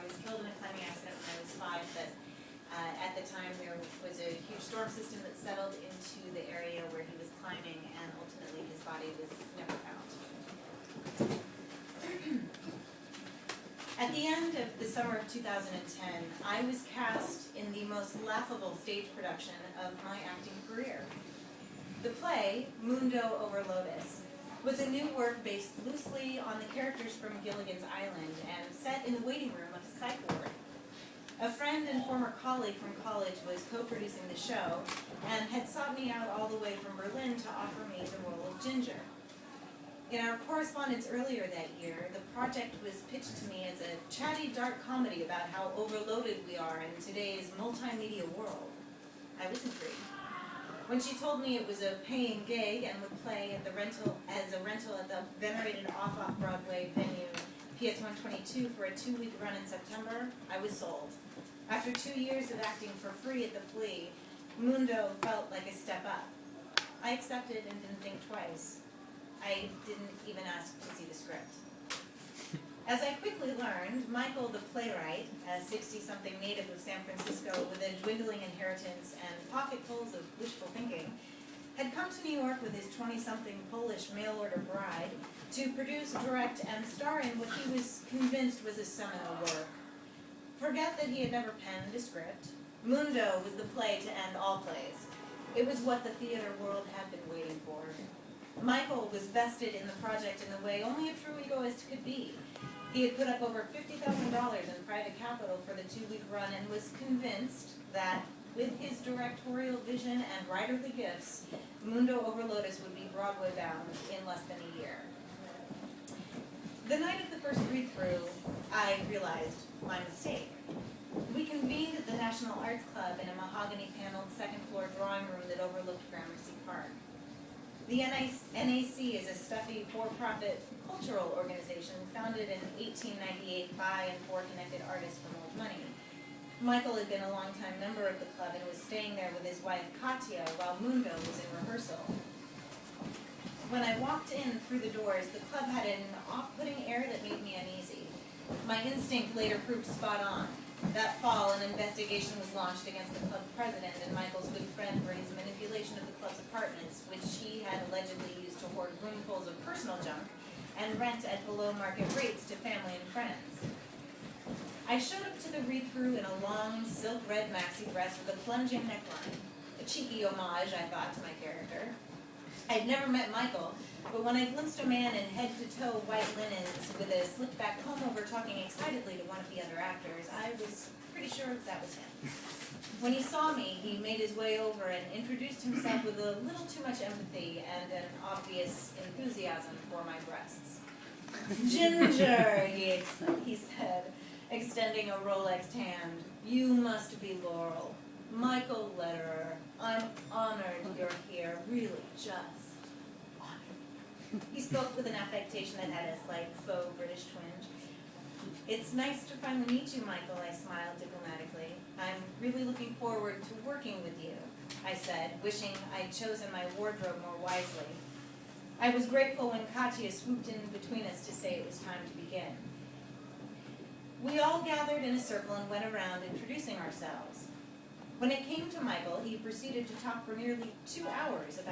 was killed in a climbing accident when I was 5, but at the time there was a huge storm system that settled into the area where he was climbing, and ultimately his body was never found. At the end of the summer of 2010, I was cast in the most laughable stage production of my acting career. The play, Mundo Over Lotus, was a new work based loosely on the characters from Gilligan's Island and set in the waiting room of a psych ward. A friend and former colleague from college was co-producing the show and had sought me out all the way from Berlin to offer me the role of Ginger. In our correspondence earlier that year, the project was pitched to me as a chatty, dark comedy about how overloaded we are in today's multimedia world. I was intrigued. When she told me it was a paying gig and would play at as a rental at the venerated off-Broadway venue PS 122 for a 2-week run in September, I was sold. After 2 years of acting for free at the Flea, Mundo felt like a step up. I accepted and didn't think twice. I didn't even ask to see the script. As I quickly learned, Michael, the playwright, a 60-something native of San Francisco with a dwindling inheritance and pocketfuls of wishful thinking, had come to New York with his 20-something Polish mail-order bride to produce, direct, and star in what he was convinced was a seminal work. Forget that he had never penned a script. Mundo was the play to end all plays. It was what the theater world had been waiting for. Michael was vested in the project in the way only a true egoist could be. He had put up over $50,000 in private capital for the 2-week run and was convinced that with his directorial vision and writerly gifts, Mundo Over Lotus would be Broadway bound in less than a year. The night of the first read-through, I realized my mistake. We convened at the National Arts Club in a mahogany-paneled second-floor drawing room that overlooked Gramercy Park. The NAC is a stuffy, for-profit cultural organization founded in 1898 by and for connected artists from old money. Michael had been a longtime member of the club and was staying there with his wife Katya while Mundo was in rehearsal. When I walked in through the doors, the club had an off-putting air that made me uneasy. My instinct later proved spot on. That fall, an investigation was launched against the club president and Michael's good friend for his manipulation of the club's apartments, which he had allegedly used to hoard roomfuls of personal junk and rent at below-market rates to family and friends. I showed up to the read-through in a long, silk red maxi dress with a plunging neckline, a cheeky homage, I thought, to my character. I'd never met Michael, but when I glimpsed a man in head-to-toe white linens with a slicked-back comb-over talking excitedly to one of the other actors, I was pretty sure that was him. When he saw me, he made his way over and introduced himself with a little too much empathy and an obvious enthusiasm for my breasts. "Ginger," he said, extending a Rolexed hand. "You must be Laurel. Michael Lederer. I'm honored you're here, really just honored." He spoke with an affectation that had a slight faux British twinge. "It's nice to finally meet you, Michael," I smiled diplomatically. "I'm really looking forward to working with you," I said, wishing I'd chosen my wardrobe more wisely. I was grateful when Katya swooped in between us to say it was time to begin. We all gathered in a circle and went around introducing ourselves. When it came to Michael, he proceeded to talk for nearly 2 hours about